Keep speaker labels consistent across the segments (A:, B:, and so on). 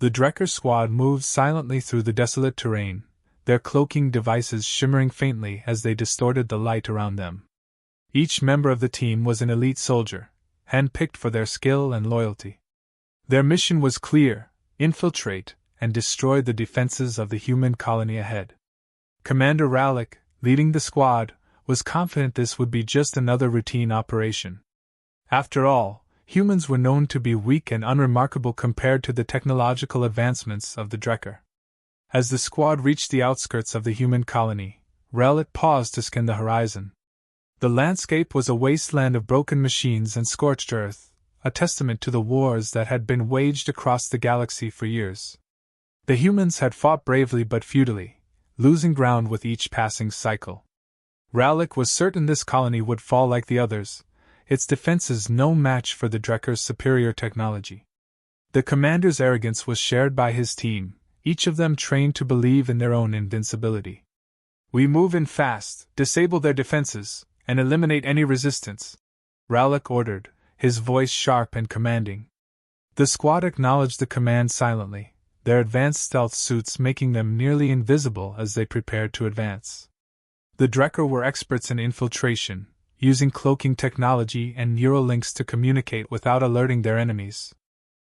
A: The Drekker squad moved silently through the desolate terrain, their cloaking devices shimmering faintly as they distorted the light around them. Each member of the team was an elite soldier, handpicked for their skill and loyalty. Their mission was clear: infiltrate and destroy the defenses of the human colony ahead. Commander Rallick, leading the squad, was confident this would be just another routine operation. After all, humans were known to be weak and unremarkable compared to the technological advancements of the Drekker. As the squad reached the outskirts of the human colony, Rallick paused to scan the horizon. The landscape was a wasteland of broken machines and scorched earth, a testament to the wars that had been waged across the galaxy for years. The humans had fought bravely but futilely, losing ground with each passing cycle. Rallick was certain this colony would fall like the others, its defenses no match for the Drekker's superior technology. The commander's arrogance was shared by his team, each of them trained to believe in their own invincibility. "We move in fast, disable their defenses, and eliminate any resistance," Rallick ordered, his voice sharp and commanding. The squad acknowledged the command silently, their advanced stealth suits making them nearly invisible as they prepared to advance. The Drekker were experts in infiltration, using cloaking technology and neural links to communicate without alerting their enemies.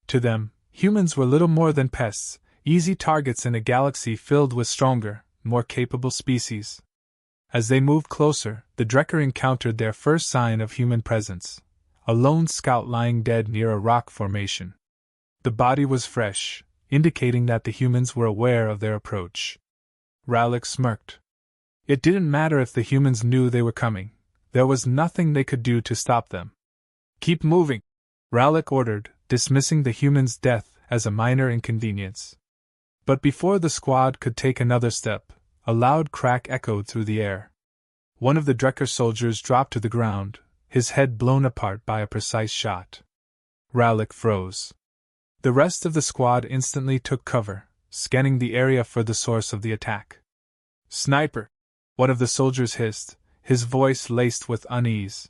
A: To them, humans were little more than pests, easy targets in a galaxy filled with stronger, more capable species. As they moved closer, the Drekker encountered their first sign of human presence: a lone scout lying dead near a rock formation. The body was fresh, indicating that the humans were aware of their approach. Rallick smirked. It didn't matter if the humans knew they were coming, there was nothing they could do to stop them. "Keep moving," Rallick ordered, dismissing the human's death as a minor inconvenience. But before the squad could take another step, a loud crack echoed through the air. One of the Drekker soldiers dropped to the ground, his head blown apart by a precise shot. Rallick froze. The rest of the squad instantly took cover, scanning the area for the source of the attack. "Sniper!" one of the soldiers hissed, his voice laced with unease.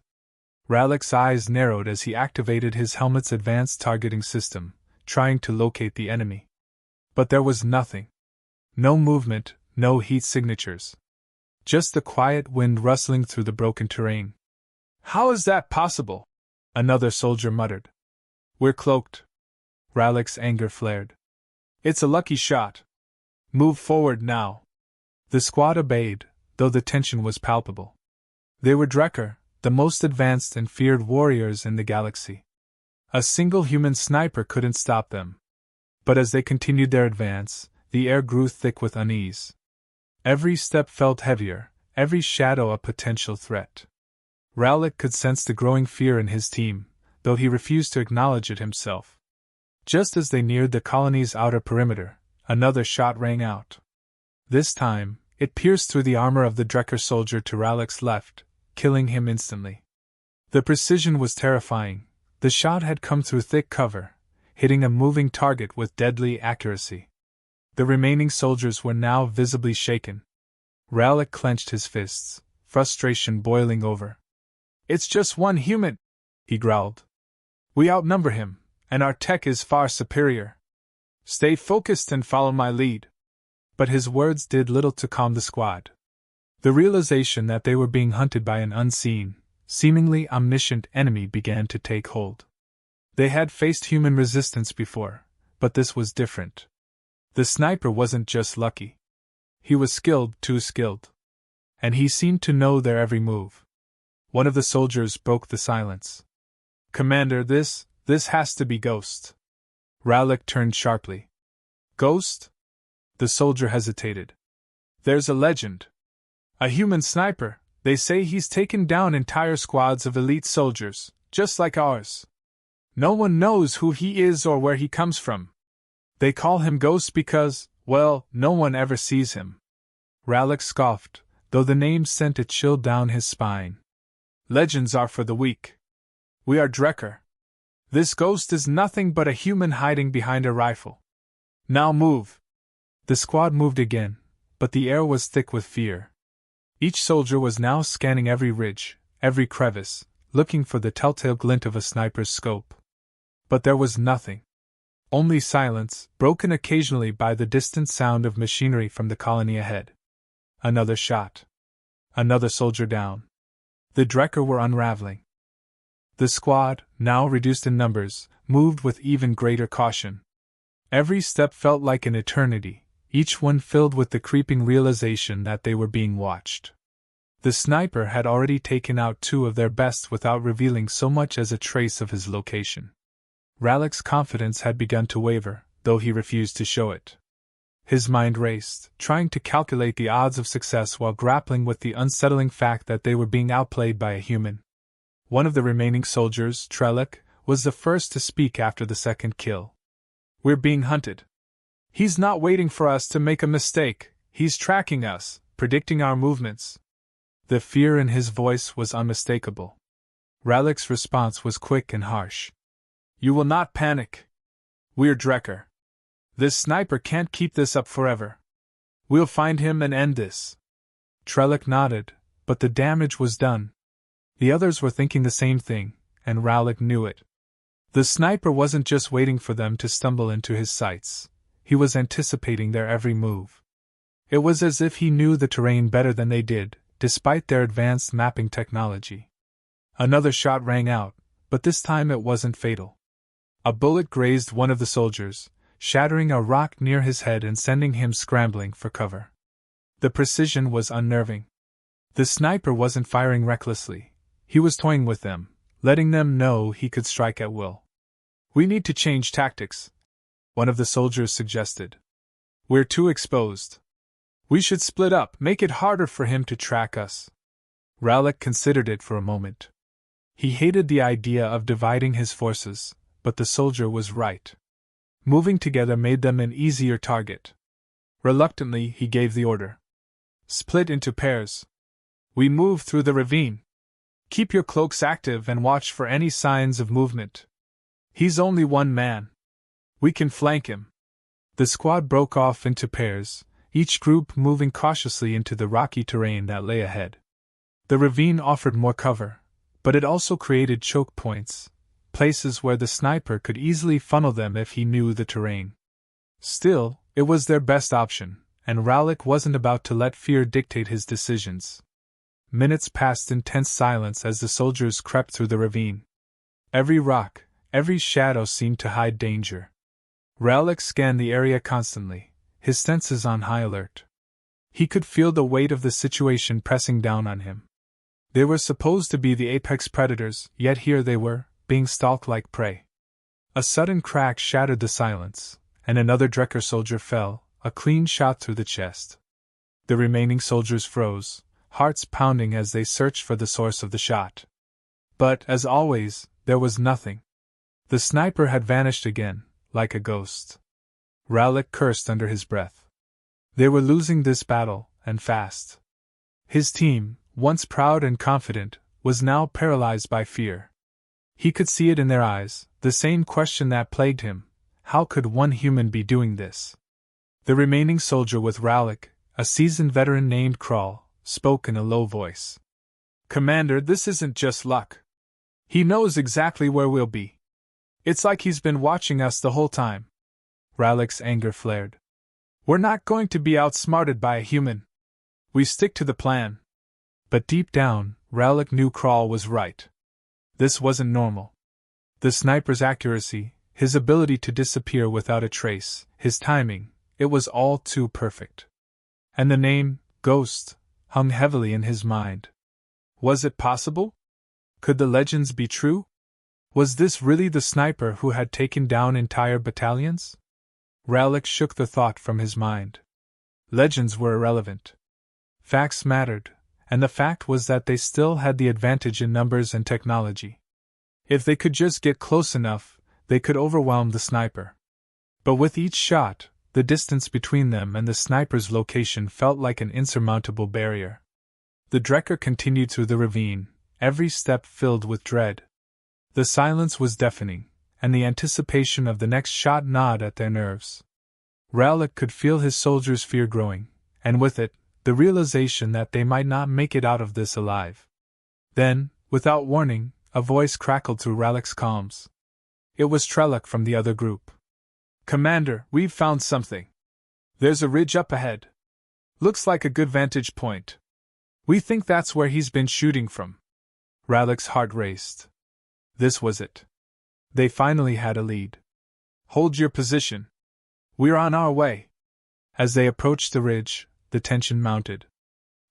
A: Rallick's eyes narrowed as he activated his helmet's advanced targeting system, trying to locate the enemy. But there was nothing. No movement, no heat signatures. Just the quiet wind rustling through the broken terrain. "How is that possible?" another soldier muttered. "We're cloaked." Rallick's anger flared. "It's a lucky shot. Move forward now." The squad obeyed, though the tension was palpable. They were Drekker, the most advanced and feared warriors in the galaxy. A single human sniper couldn't stop them. But as they continued their advance, the air grew thick with unease. Every step felt heavier, every shadow a potential threat. Rallick could sense the growing fear in his team, though he refused to acknowledge it himself. Just as they neared the colony's outer perimeter, another shot rang out. This time, it pierced through the armor of the Drekker soldier to Rallick's left, killing him instantly. The precision was terrifying. The shot had come through thick cover, hitting a moving target with deadly accuracy. The remaining soldiers were now visibly shaken. Rallick clenched his fists, frustration boiling over. "It's just one human," he growled. "We outnumber him, and our tech is far superior. Stay focused and follow my lead." But his words did little to calm the squad. The realization that they were being hunted by an unseen, seemingly omniscient enemy began to take hold. They had faced human resistance before, but this was different. The sniper wasn't just lucky. He was skilled, too skilled. And he seemed to know their every move. One of the soldiers broke the silence. "Commander, this has to be Ghost." Rallick turned sharply. "Ghost?" The soldier hesitated. "There's a legend. A human sniper, they say he's taken down entire squads of elite soldiers, just like ours. No one knows who he is or where he comes from. They call him Ghost because, well, no one ever sees him." Rallick scoffed, though the name sent a chill down his spine. "Legends are for the weak. We are Drekker. This Ghost is nothing but a human hiding behind a rifle. Now move." The squad moved again, but the air was thick with fear. Each soldier was now scanning every ridge, every crevice, looking for the telltale glint of a sniper's scope. But there was nothing. Only silence, broken occasionally by the distant sound of machinery from the colony ahead. Another shot. Another soldier down. The Drecker were unraveling. The squad, now reduced in numbers, moved with even greater caution. Every step felt like an eternity, each one filled with the creeping realization that they were being watched. The sniper had already taken out 2 of their best without revealing so much as a trace of his location. Rallick's confidence had begun to waver, though he refused to show it. His mind raced, trying to calculate the odds of success while grappling with the unsettling fact that they were being outplayed by a human. One of the remaining soldiers, Trellick, was the first to speak after the second kill. "We're being hunted. He's not waiting for us to make a mistake, he's tracking us, predicting our movements." The fear in his voice was unmistakable. Rallick's response was quick and harsh. "You will not panic. We're Drecker. This sniper can't keep this up forever. We'll find him and end this." Trellick nodded, but the damage was done. The others were thinking the same thing, and Rallick knew it. The sniper wasn't just waiting for them to stumble into his sights, he was anticipating their every move. It was as if he knew the terrain better than they did, despite their advanced mapping technology. Another shot rang out, but this time it wasn't fatal. A bullet grazed one of the soldiers, shattering a rock near his head and sending him scrambling for cover. The precision was unnerving. The sniper wasn't firing recklessly, he was toying with them, letting them know he could strike at will. "We need to change tactics," one of the soldiers suggested. "We're too exposed. We should split up, make it harder for him to track us." Rallick considered it for a moment. He hated the idea of dividing his forces, but the soldier was right. Moving together made them an easier target. Reluctantly, he gave the order. "Split into pairs. We move through the ravine. Keep your cloaks active and watch for any signs of movement. He's only one man. We can flank him." The squad broke off into pairs, each group moving cautiously into the rocky terrain that lay ahead. The ravine offered more cover, but it also created choke points, places where the sniper could easily funnel them if he knew the terrain. Still, it was their best option, and Rallick wasn't about to let fear dictate his decisions. Minutes passed in tense silence as the soldiers crept through the ravine. Every rock, every shadow seemed to hide danger. Rallick scanned the area constantly, his senses on high alert. He could feel the weight of the situation pressing down on him. They were supposed to be the apex predators, yet here they were, being stalked like prey. A sudden crack shattered the silence, and another Drecker soldier fell, a clean shot through the chest. The remaining soldiers froze, hearts pounding as they searched for the source of the shot. But, as always, there was nothing. The sniper had vanished again, like a ghost. Rallick cursed under his breath. They were losing this battle, and fast. His team, once proud and confident, was now paralyzed by fear. He could see it in their eyes, the same question that plagued him: how could one human be doing this? The remaining soldier with Rallick, a seasoned veteran named Krull, spoke in a low voice. "Commander, this isn't just luck. He knows exactly where we'll be. It's like he's been watching us the whole time." Rallick's anger flared. "We're not going to be outsmarted by a human. We stick to the plan." But deep down, Rallick knew Krull was right. This wasn't normal. The sniper's accuracy, his ability to disappear without a trace, his timing, it was all too perfect. And the name, Ghost, hung heavily in his mind. Was it possible? Could the legends be true? Was this really the sniper who had taken down entire battalions? Rallick shook the thought from his mind. Legends were irrelevant. Facts mattered, and the fact was that they still had the advantage in numbers and technology. If they could just get close enough, they could overwhelm the sniper. But with each shot, the distance between them and the sniper's location felt like an insurmountable barrier. The Drecker continued through the ravine, every step filled with dread. The silence was deafening, and the anticipation of the next shot gnawed at their nerves. Rallick could feel his soldiers' fear growing, and with it, the realization that they might not make it out of this alive. Then, without warning, a voice crackled through Rallick's calms. It was Trellick from the other group. Commander, we've found something. There's a ridge up ahead. Looks like a good vantage point. We think that's where he's been shooting from. Rallick's heart raced. This was it. They finally had a lead. Hold your position. We're on our way. As they approached the ridge, the tension mounted.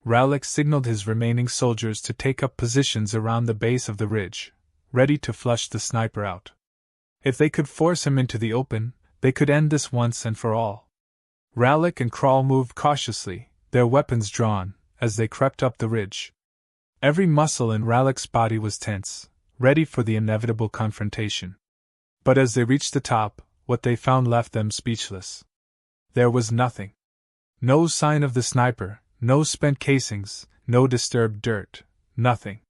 A: Rallick signaled his remaining soldiers to take up positions around the base of the ridge, ready to flush the sniper out. If they could force him into the open, they could end this once and for all. Rallick and Krall moved cautiously, their weapons drawn, as they crept up the ridge. Every muscle in Rallick's body was tense, ready for the inevitable confrontation. But as they reached the top, what they found left them speechless. There was nothing. No sign of the sniper, no spent casings, no disturbed dirt, nothing.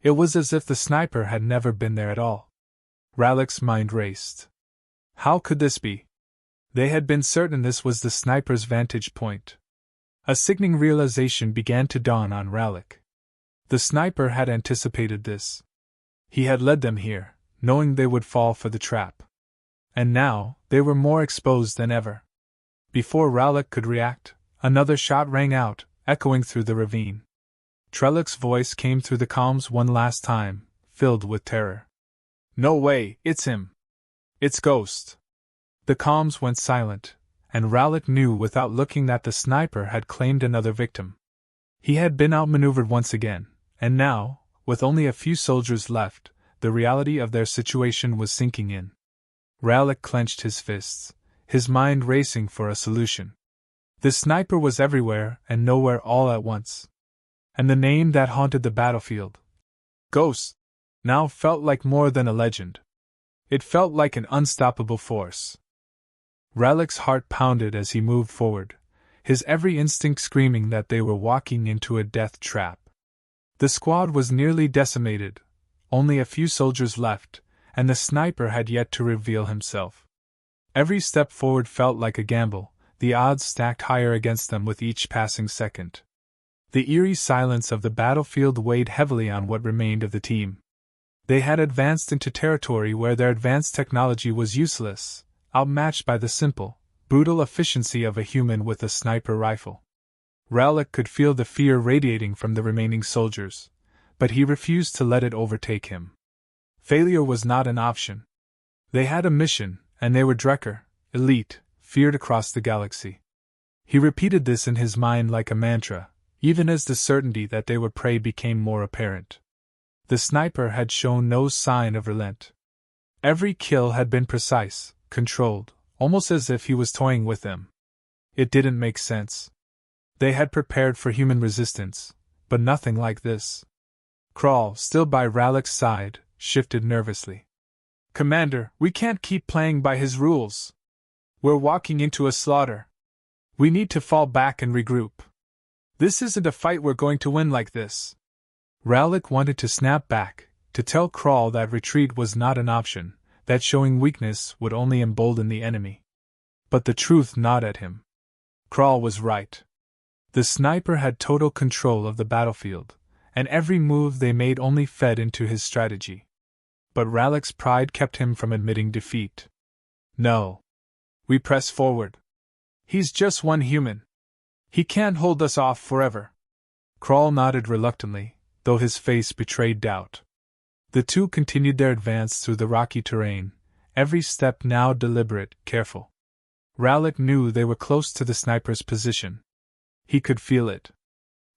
A: It was as if the sniper had never been there at all. Rallick's mind raced. How could this be? They had been certain this was the sniper's vantage point. A sickening realization began to dawn on Rallick. The sniper had anticipated this. He had led them here, knowing they would fall for the trap. And now, they were more exposed than ever. Before Rallick could react, another shot rang out, echoing through the ravine. Trellick's voice came through the calms one last time, filled with terror. No way, it's him. It's Ghost. The calms went silent, and Rallick knew without looking that the sniper had claimed another victim. He had been outmaneuvered once again, and now, with only a few soldiers left, the reality of their situation was sinking in. Rallick clenched his fists, his mind racing for a solution. The sniper was everywhere and nowhere all at once. And the name that haunted the battlefield, Ghost, now felt like more than a legend. It felt like an unstoppable force. Rallick's heart pounded as he moved forward, his every instinct screaming that they were walking into a death trap. The squad was nearly decimated, only a few soldiers left, and the sniper had yet to reveal himself. Every step forward felt like a gamble, the odds stacked higher against them with each passing second. The eerie silence of the battlefield weighed heavily on what remained of the team. They had advanced into territory where their advanced technology was useless, outmatched by the simple, brutal efficiency of a human with a sniper rifle. Rallick could feel the fear radiating from the remaining soldiers, but he refused to let it overtake him. Failure was not an option. They had a mission, and they were Drekker, elite, feared across the galaxy. He repeated this in his mind like a mantra, even as the certainty that they were prey became more apparent. The sniper had shown no sign of relent. Every kill had been precise, controlled, almost as if he was toying with them. It didn't make sense. They had prepared for human resistance, but nothing like this. Krall, still by Rallick's side, shifted nervously. Commander, we can't keep playing by his rules. We're walking into a slaughter. We need to fall back and regroup. This isn't a fight we're going to win like this. Rallick wanted to snap back, to tell Krall that retreat was not an option, that showing weakness would only embolden the enemy. But the truth gnawed at him. Krall was right. The sniper had total control of the battlefield, and every move they made only fed into his strategy. But Rallick's pride kept him from admitting defeat. No. We press forward. He's just one human. He can't hold us off forever. Krall nodded reluctantly, though his face betrayed doubt. The two continued their advance through the rocky terrain, every step now deliberate, careful. Rallick knew they were close to the sniper's position. He could feel it.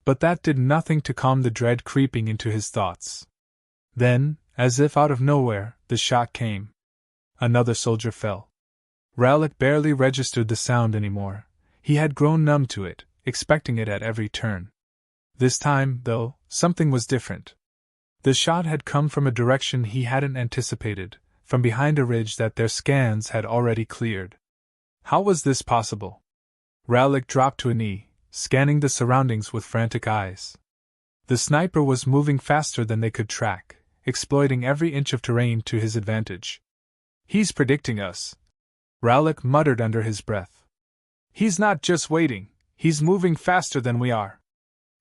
A: But that did nothing to calm the dread creeping into his thoughts. Then, as if out of nowhere, the shot came. Another soldier fell. Rallick barely registered the sound anymore. He had grown numb to it, expecting it at every turn. This time, though, something was different. The shot had come from a direction he hadn't anticipated, from behind a ridge that their scans had already cleared. How was this possible? Rallick dropped to a knee, scanning the surroundings with frantic eyes. The sniper was moving faster than they could track, exploiting every inch of terrain to his advantage. He's predicting us, Rallick muttered under his breath. He's not just waiting, he's moving faster than we are.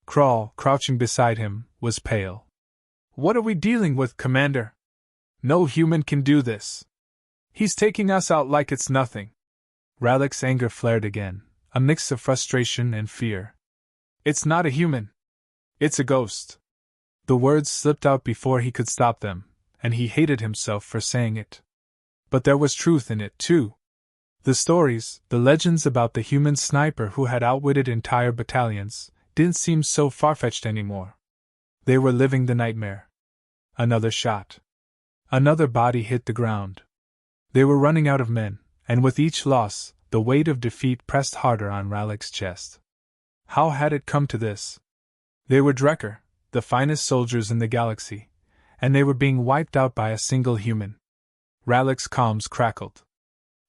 A: Krall, crouching beside him, was pale. What are we dealing with, Commander? No human can do this. He's taking us out like it's nothing. Ralik's anger flared again, a mix of frustration and fear. "It's not a human. It's a ghost." The words slipped out before he could stop them, and he hated himself for saying it. But there was truth in it, too. The stories, the legends about the human sniper who had outwitted entire battalions, didn't seem so far-fetched anymore. They were living the nightmare. Another shot. Another body hit the ground. They were running out of men, and with each loss, the weight of defeat pressed harder on Ralik's chest. How had it come to this? They were Drekker, the finest soldiers in the galaxy, and they were being wiped out by a single human. Ralik's comms crackled.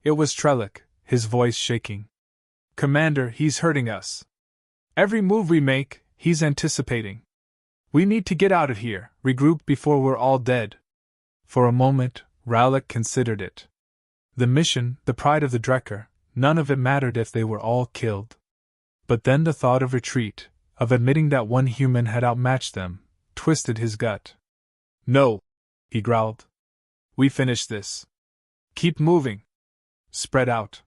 A: It was Trellick, his voice shaking. "Commander, he's hurting us. Every move we make, he's anticipating. We need to get out of here, regroup before we're all dead." For a moment, Ralik considered it. The mission, the pride of the Drekker, none of it mattered if they were all killed. But then the thought of retreat, of admitting that one human had outmatched them, twisted his gut. "No," he growled. "We finish this. Keep moving. Spread out."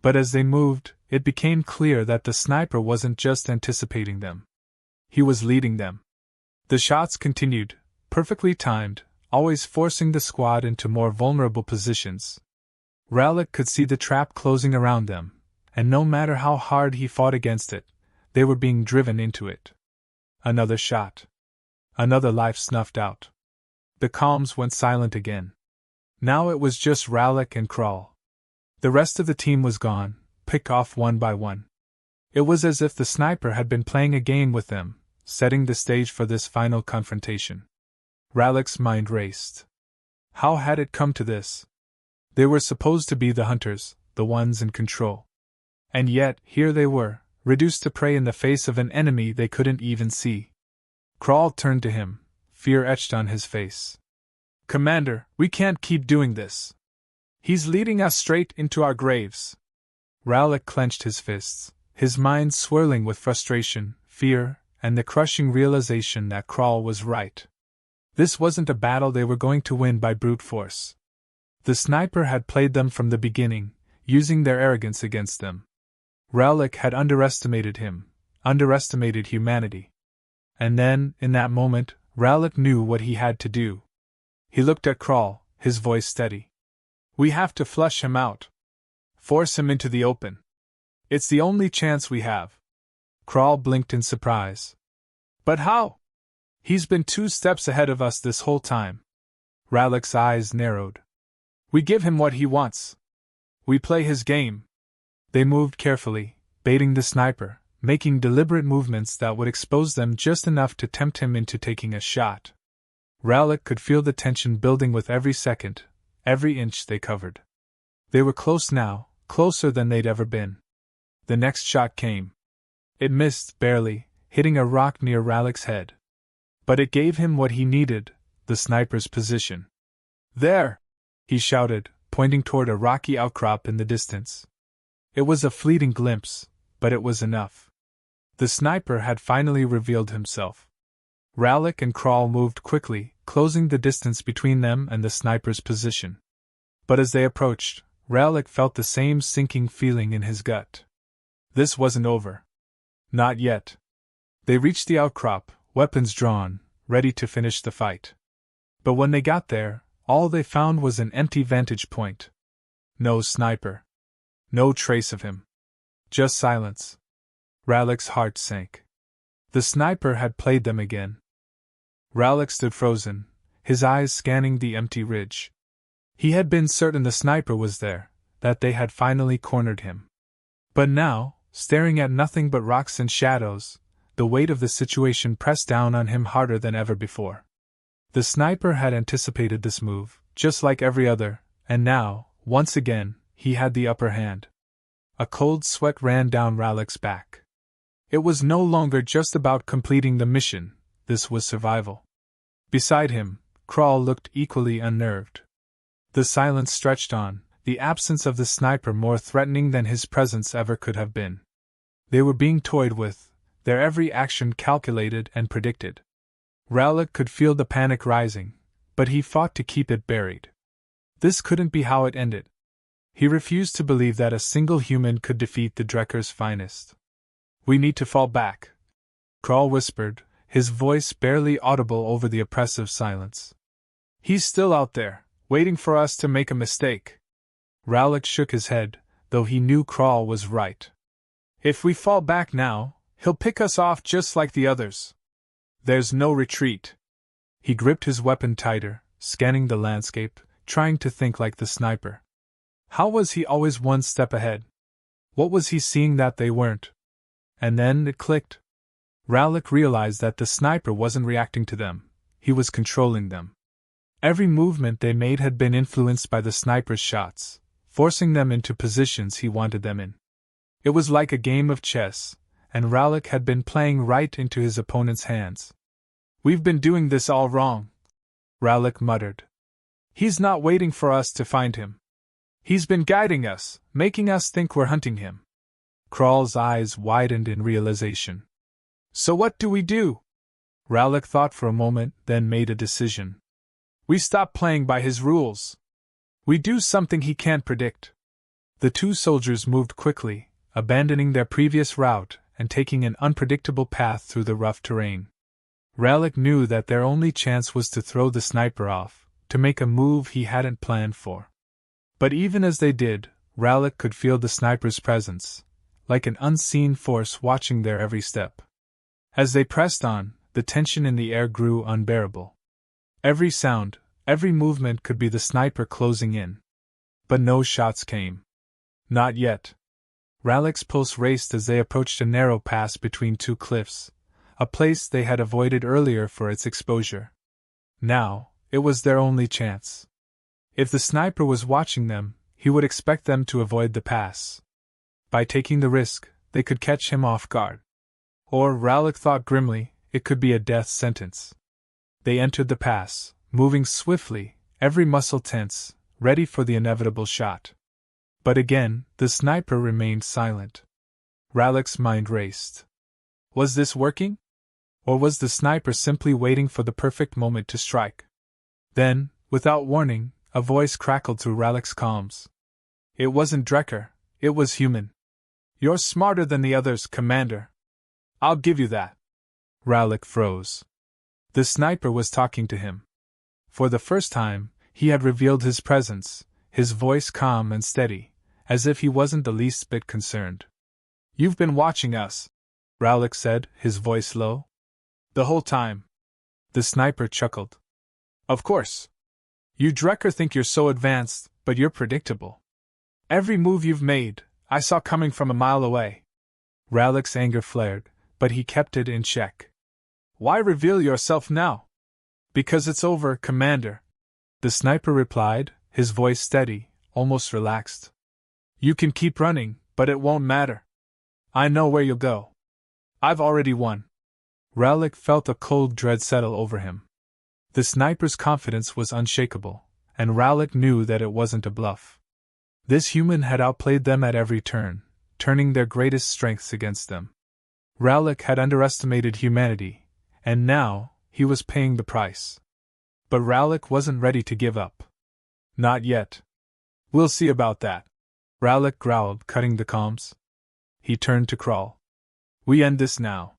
A: But as they moved, it became clear that the sniper wasn't just anticipating them. He was leading them. The shots continued, perfectly timed, always forcing the squad into more vulnerable positions. Ralik could see the trap closing around them, and no matter how hard he fought against it, they were being driven into it. Another shot. Another life snuffed out. The comms went silent again. Now it was just Ralik and Krall. The rest of the team was gone, picked off one by one. It was as if the sniper had been playing a game with them, setting the stage for this final confrontation. Ralik's mind raced. How had it come to this? They were supposed to be the hunters, the ones in control. And yet, here they were, reduced to prey in the face of an enemy they couldn't even see. Krall turned to him, fear etched on his face. "Commander, we can't keep doing this. He's leading us straight into our graves." Ralik clenched his fists, his mind swirling with frustration, fear, and the crushing realization that Krall was right. This wasn't a battle they were going to win by brute force. The sniper had played them from the beginning, using their arrogance against them. Ralik had underestimated him, underestimated humanity. And then, in that moment, Ralik knew what he had to do. He looked at Krall, his voice steady. "We have to flush him out. Force him into the open. It's the only chance we have." Krall blinked in surprise. "But how? He's been 2 steps ahead of us this whole time." Ralik's eyes narrowed. "We give him what he wants. We play his game." They moved carefully, baiting the sniper, making deliberate movements that would expose them just enough to tempt him into taking a shot. Ralik could feel the tension building with every second, every inch they covered. They were close now, closer than they'd ever been. The next shot came. It missed, barely, hitting a rock near Ralik's head. But it gave him what he needed, the sniper's position. "There!" he shouted, pointing toward a rocky outcrop in the distance. It was a fleeting glimpse, but it was enough. The sniper had finally revealed himself. Ralik and Krall moved quickly, closing the distance between them and the sniper's position. But as they approached, Ralik felt the same sinking feeling in his gut. This wasn't over. Not yet. They reached the outcrop, weapons drawn, ready to finish the fight. But when they got there, all they found was an empty vantage point. No sniper. No trace of him. Just silence. Ralik's heart sank. The sniper had played them again. Ralik stood frozen, his eyes scanning the empty ridge. He had been certain the sniper was there, that they had finally cornered him. But now, staring at nothing but rocks and shadows, the weight of the situation pressed down on him harder than ever before. The sniper had anticipated this move, just like every other, and now, once again, he had the upper hand. A cold sweat ran down Ralik's back. It was no longer just about completing the mission, this was survival. Beside him, Krall looked equally unnerved. The silence stretched on, the absence of the sniper more threatening than his presence ever could have been. They were being toyed with, their every action calculated and predicted. Ralik could feel the panic rising, but he fought to keep it buried. This couldn't be how it ended. He refused to believe that a single human could defeat the Drekker's finest. "We need to fall back," Kral whispered, his voice barely audible over the oppressive silence. "He's still out there, waiting for us to make a mistake." Rowlett shook his head, though he knew Kral was right. "If we fall back now, he'll pick us off just like the others. There's no retreat." He gripped his weapon tighter, scanning the landscape, trying to think like the sniper. How was he always one step ahead? What was he seeing that they weren't? And then it clicked. Rowlett realized that the sniper wasn't reacting to them, he was controlling them. Every movement they made had been influenced by the sniper's shots, forcing them into positions he wanted them in. It was like a game of chess, and Rowlett had been playing right into his opponent's hands. "We've been doing this all wrong," Rowlett muttered. "He's not waiting for us to find him. He's been guiding us, making us think we're hunting him." Kral's eyes widened in realization. "So what do we do?" Rowlett thought for a moment, then made a decision. "We stop playing by his rules. We do something he can't predict." The two soldiers moved quickly, abandoning their previous route and taking an unpredictable path through the rough terrain. Rowlett knew that their only chance was to throw the sniper off, to make a move he hadn't planned for. But even as they did, Rowlett could feel the sniper's presence, like an unseen force watching their every step. As they pressed on, the tension in the air grew unbearable. Every sound, every movement could be the sniper closing in. But no shots came. Not yet. Rowlett's pulse raced as they approached a narrow pass between two cliffs, a place they had avoided earlier for its exposure. Now, it was their only chance. If the sniper was watching them, he would expect them to avoid the pass. By taking the risk, they could catch him off guard. Or, Rowlett thought grimly, it could be a death sentence. They entered the pass, moving swiftly, every muscle tense, ready for the inevitable shot. But again, the sniper remained silent. Rowlett's mind raced. Was this working? Or was the sniper simply waiting for the perfect moment to strike? Then, without warning, a voice crackled through Rowlett's calms. It wasn't Drekker, it was human. "You're smarter than the others, Commander. I'll give you that." Rowlett froze. The sniper was talking to him. For the first time, he had revealed his presence, his voice calm and steady, as if he wasn't the least bit concerned. "You've been watching us," Rowlett said, his voice low. "The whole time." The sniper chuckled. "Of course. You Drekker think you're so advanced, but you're predictable. Every move you've made, I saw coming from a mile away." Rowlett's anger flared, but he kept it in check. "Why reveal yourself now?" "Because it's over, Commander," the sniper replied, his voice steady, almost relaxed. "You can keep running, but it won't matter. I know where you'll go. I've already won." Rowlett felt a cold dread settle over him. The sniper's confidence was unshakable, and Rowlett knew that it wasn't a bluff. This human had outplayed them at every turn, turning their greatest strengths against them. Rowlett had underestimated humanity, and now, he was paying the price. But Rowlett wasn't ready to give up. Not yet. "We'll see about that," Rowlett growled, cutting the comms. He turned to Kral. "We end this now.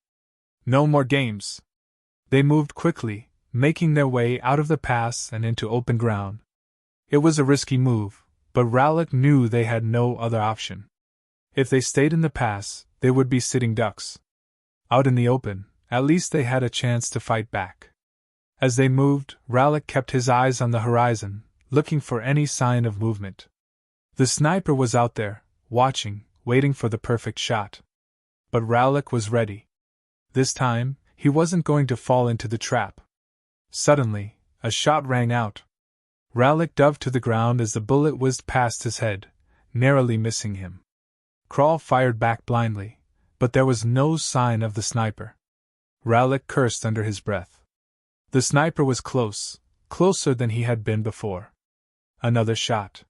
A: No more games." They moved quickly, making their way out of the pass and into open ground. It was a risky move, but Rowlett knew they had no other option. If they stayed in the pass, they would be sitting ducks. Out in the open, at least they had a chance to fight back. As they moved, Rowlett kept his eyes on the horizon, looking for any sign of movement. The sniper was out there, watching, waiting for the perfect shot. But Rowlett was ready. This time, he wasn't going to fall into the trap. Suddenly, a shot rang out. Rowlett dove to the ground as the bullet whizzed past his head, narrowly missing him. Kral fired back blindly, but there was no sign of the sniper. Rowlett cursed under his breath. The sniper was close, closer than he had been before. Another shot.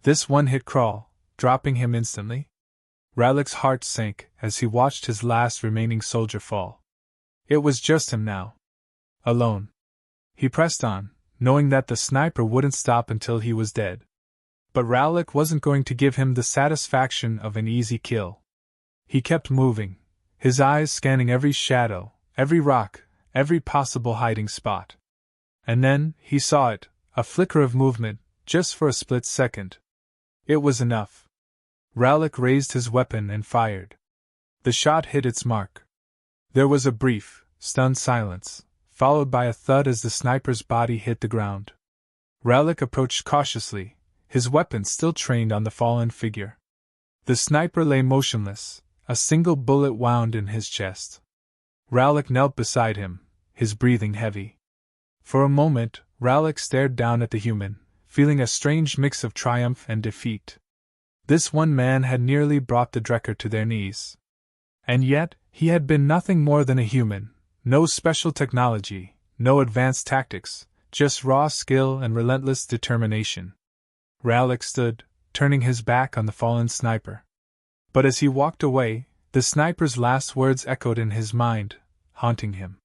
A: This one hit Kral, dropping him instantly. Rowlett's heart sank as he watched his last remaining soldier fall. It was just him now. Alone. He pressed on, knowing that the sniper wouldn't stop until he was dead. But Rowlick wasn't going to give him the satisfaction of an easy kill. He kept moving, his eyes scanning every shadow, every rock, every possible hiding spot. And then, he saw it, a flicker of movement, just for a split second. It was enough. Rowlick raised his weapon and fired. The shot hit its mark. There was a brief, stunned silence, followed by a thud as the sniper's body hit the ground. Rowlick approached cautiously, his weapon still trained on the fallen figure. The sniper lay motionless, a single bullet wound in his chest. Rowlick knelt beside him, his breathing heavy. For a moment, Rowlick stared down at the human, feeling a strange mix of triumph and defeat. This one man had nearly brought the Drekker to their knees. And yet, he had been nothing more than a human, no special technology, no advanced tactics, just raw skill and relentless determination. Rowlick stood, turning his back on the fallen sniper. But as he walked away, the sniper's last words echoed in his mind, haunting him.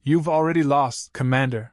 A: "You've already lost, Commander."